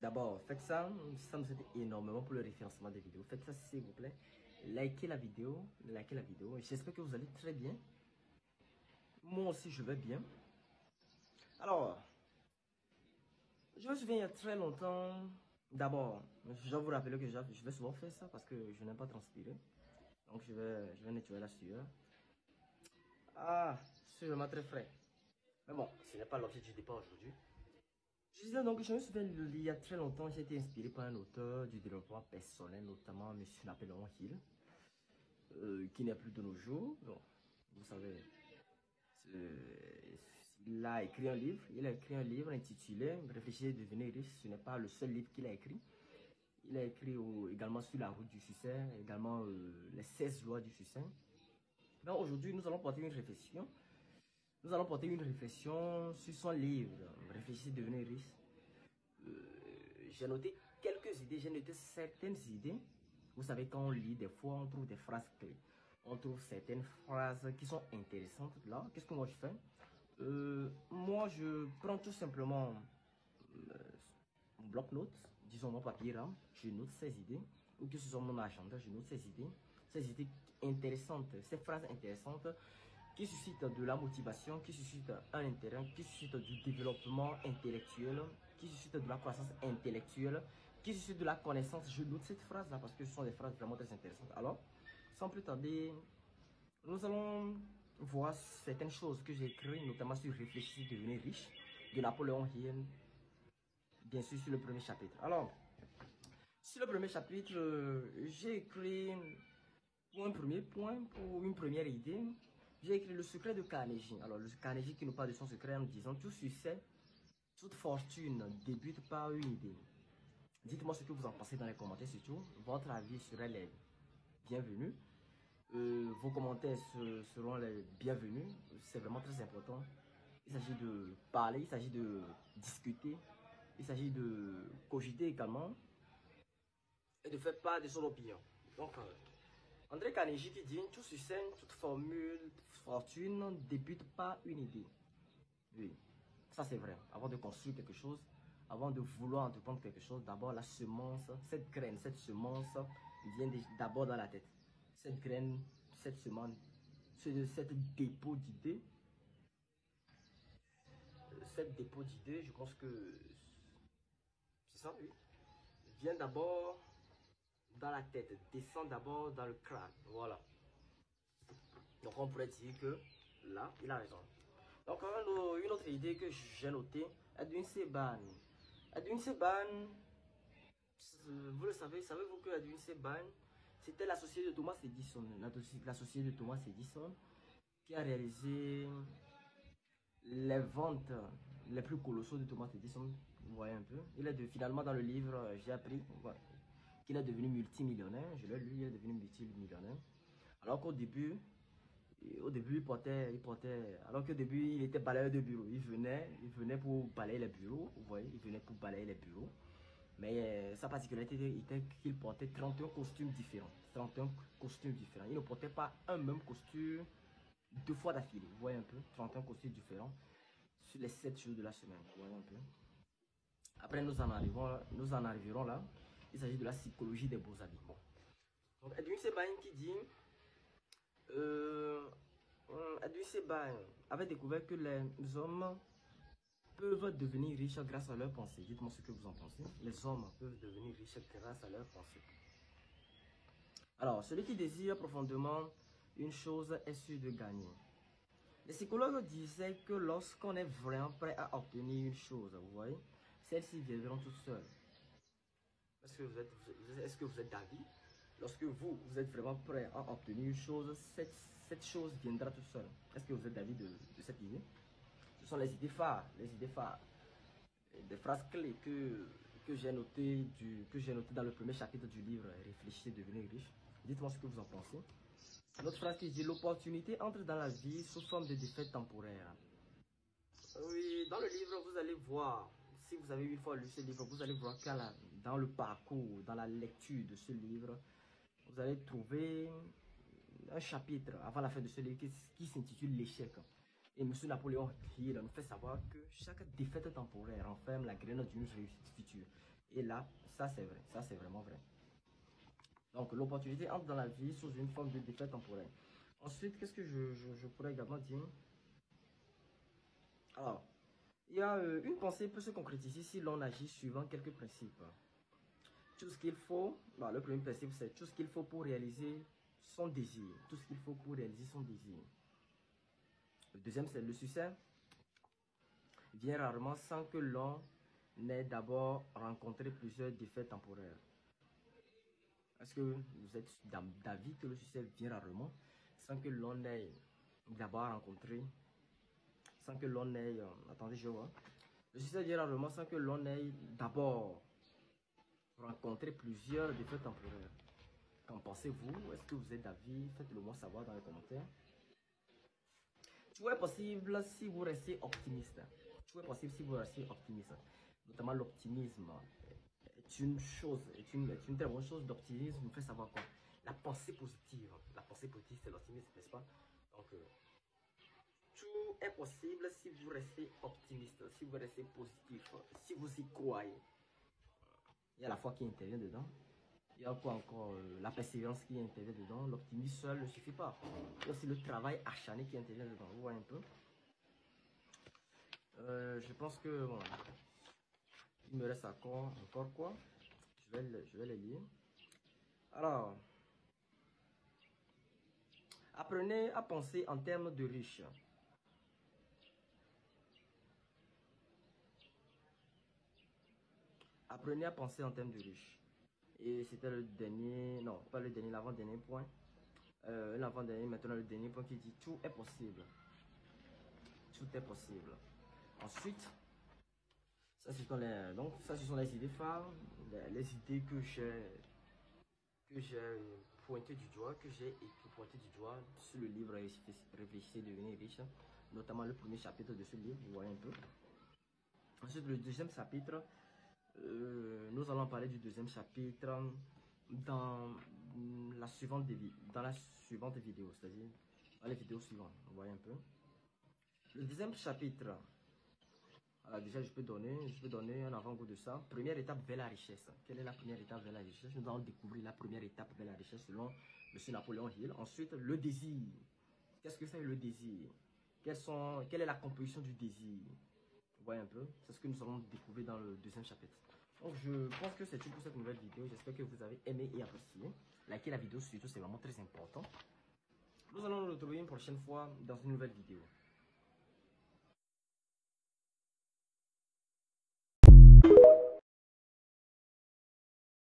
D'abord, faites ça, ça nous aide énormément pour le référencement des vidéos. Faites ça s'il vous plaît. Likez la vidéo, likez la vidéo. J'espère que vous allez très bien. Moi aussi, je vais bien. Alors, je me souviens il y a très longtemps. D'abord, je dois vous rappeler que je vais souvent faire ça parce que je n'aime pas transpirer. Donc, je vais nettoyer la sueur. Ah, c'est vraiment très frais. Mais bon, ce n'est pas l'objet du départ aujourd'hui. Je disais donc, je me souviens, il y a très longtemps, j'ai été inspiré par un auteur du développement personnel, notamment M. Napoléon Hill, qui n'est plus de nos jours. Donc, vous savez, il a écrit un livre. Il a écrit un livre intitulé Réfléchir et devenir riche. Ce n'est pas le seul livre qu'il a écrit. Il a écrit également Sur la route du succès, également les 16 lois du succès. Mais aujourd'hui, nous allons porter une réflexion. Nous allons porter une réflexion sur son livre Réfléchir et devenir riche. J'ai noté quelques idées, j'ai noté certaines idées. Vous savez, quand on lit, des fois, on trouve des phrases clés. On trouve certaines phrases qui sont intéressantes là. Qu'est-ce que moi je fais? Moi, je prends tout simplement mon bloc-notes, disons mon papier là, je note ces idées, ou que ce soit mon agenda, je note ces idées intéressantes, ces phrases intéressantes qui suscitent de la motivation, qui suscitent un intérêt, qui suscitent du développement intellectuel, qui suscitent de la croissance intellectuelle, qui suscitent de la connaissance. Je note cette phrase là parce que ce sont des phrases vraiment très intéressantes. Alors, sans plus tarder, nous allons voir certaines choses que j'ai écrites, notamment sur Réfléchir, devenir riche, de Napoléon Hill, bien sûr sur le premier chapitre. Alors, sur le premier chapitre, j'ai écrit pour un premier point, pour une première idée, j'ai écrit le secret de Carnegie. Alors, le Carnegie qui nous parle de son secret en disant tout succès, toute fortune débute par une idée. Dites-moi ce que vous en pensez dans les commentaires, surtout. Votre avis serait les bienvenus. Vos commentaires seront les bienvenus. C'est vraiment très important. Il s'agit de parler, il s'agit de discuter, il s'agit de cogiter également et de faire part de son opinion. Donc, André Carnegie qui dit tout succès, toute formule, fortune débute par une idée. Oui, ça c'est vrai. Avant de construire quelque chose, avant de vouloir entreprendre quelque chose, d'abord la semence, cette graine, cette semence vient d'abord dans la tête. Cette graine, cette semence, cette dépôt d'idées, je pense que c'est ça, oui, vient d'abord dans la tête, descend d'abord dans le crâne. Voilà. Donc on pourrait dire que là, il a raison. Donc une autre idée que j'ai notée, Edwin Seban. Edwin Seban, vous le savez, savez-vous que Edwin Seban, c'était l'associé de Thomas Edison, l'associé de Thomas Edison, qui a réalisé les ventes les plus colossaux de Thomas Edison. Vous voyez un peu. Il est finalement dans le livre, j'ai appris qu'il est devenu multimillionnaire. Je l'ai lu, il est devenu multimillionnaire. Alors qu'au début, alors qu'au début, il était balayeur de bureau. Il venait pour balayer les bureaux. Vous voyez, il venait pour balayer les bureaux. Mais sa particularité était qu'il portait 31 costumes différents. 31 costumes différents. Il ne portait pas un même costume deux fois d'affilée. Vous voyez un peu, 31 costumes différents sur les 7 jours de la semaine. Vous voyez un peu. Après, nous en arriverons là. Il s'agit de la psychologie des beaux habits. Bon. Donc, Edwin Sebain qui dit Edwin Sebain avait découvert que les hommes peuvent devenir riches grâce à leurs pensées. Dites-moi ce que vous en pensez. Les hommes peuvent devenir riches grâce à leurs pensées. Alors, celui qui désire profondément une chose est sûr de gagner. Les psychologues disaient que lorsqu'on est vraiment prêt à obtenir une chose, vous voyez, celles-ci viendront toutes seules. Est-ce que vous êtes d'avis? Lorsque vous êtes vraiment prêt à obtenir une chose, cette chose viendra toute seule. Est-ce que vous êtes d'avis de cette idée? Ce sont les idées phares, des phrases clés que j'ai notées dans le premier chapitre du livre Réfléchir, devenir riche. Dites-moi ce que vous en pensez. Notre phrase qui dit l'opportunité entre dans la vie sous forme de défaite temporaire. Oui, dans le livre, vous allez voir, si vous avez une fois lu ce livre, vous allez voir que dans le parcours, dans la lecture de ce livre, vous allez trouver un chapitre avant la fin de ce livre qui s'intitule L'échec. Et M. Napoléon Hill nous fait savoir que chaque défaite temporaire renferme la graine d'une réussite future. Et là, ça c'est vrai, ça c'est vraiment vrai. Donc l'opportunité entre dans la vie sous une forme de défaite temporaire. Ensuite, qu'est-ce que je pourrais également dire? Alors, il y a une pensée peut se concrétiser si l'on agit suivant quelques principes. Tout ce qu'il faut, bah, le premier principe c'est tout ce qu'il faut pour réaliser son désir. Tout ce qu'il faut pour réaliser son désir. Le deuxième c'est le succès vient rarement sans que l'on ait d'abord rencontré plusieurs défaites temporaires. Est-ce que vous êtes d'avis que le succès vient rarement sans que l'on ait d'abord rencontré, sans que l'on ait, attendez je vois, le succès vient rarement sans que l'on ait d'abord rencontré plusieurs défaites temporaires. Qu'en pensez-vous? Est-ce que vous êtes d'avis? Faites-le moi savoir dans les commentaires. Tout est possible si vous restez optimiste. Tout est possible si vous restez optimiste. Notamment l'optimisme est une chose, est une très bonne chose. L'optimisme nous fait savoir quoi? La pensée positive. La pensée positive, c'est l'optimisme, n'est-ce pas? Donc, tout est possible si vous restez optimiste, si vous restez positif, si vous y croyez. Il y a la foi qui intervient dedans. Il y a quoi encore? La persévérance qui intervient dedans. L'optimisme seul ne suffit pas. Il y a aussi le travail acharné qui intervient dedans. Vous voyez un peu? Je pense que bon, il me reste encore quoi? Je vais les lire. Alors, apprenez à penser en termes de riches. Apprenez à penser en termes de riches. Et c'était le dernier, non, pas le dernier, l'avant-dernier point. L'avant-dernier, maintenant le dernier point qui dit tout est possible. Tout est possible. Ensuite, ça ce sont les idées phares, les idées que j'ai pointé du doigt, que j'ai pointé du doigt sur le livre Réfléchissez, devenez riche, notamment le premier chapitre de ce livre, vous voyez un peu. Ensuite, le deuxième chapitre, nous allons parler du deuxième chapitre dans la suivante vidéo, c'est-à-dire dans les vidéos suivantes, vous voyez un peu. Le deuxième chapitre, alors déjà je peux donner un avant-goût de ça. Première étape vers la richesse. Quelle est la première étape vers la richesse? Nous allons découvrir la première étape vers la richesse selon M. Napoléon Hill. Ensuite, le désir. Qu'est-ce que c'est le désir? Quelle est la composition du désir? Vous voyez un peu? C'est ce que nous allons découvrir dans le deuxième chapitre. Donc je pense que c'est tout pour cette nouvelle vidéo. J'espère que vous avez aimé et apprécié. Likez la vidéo surtout, c'est vraiment très important. Nous allons nous retrouver une prochaine fois dans une nouvelle vidéo.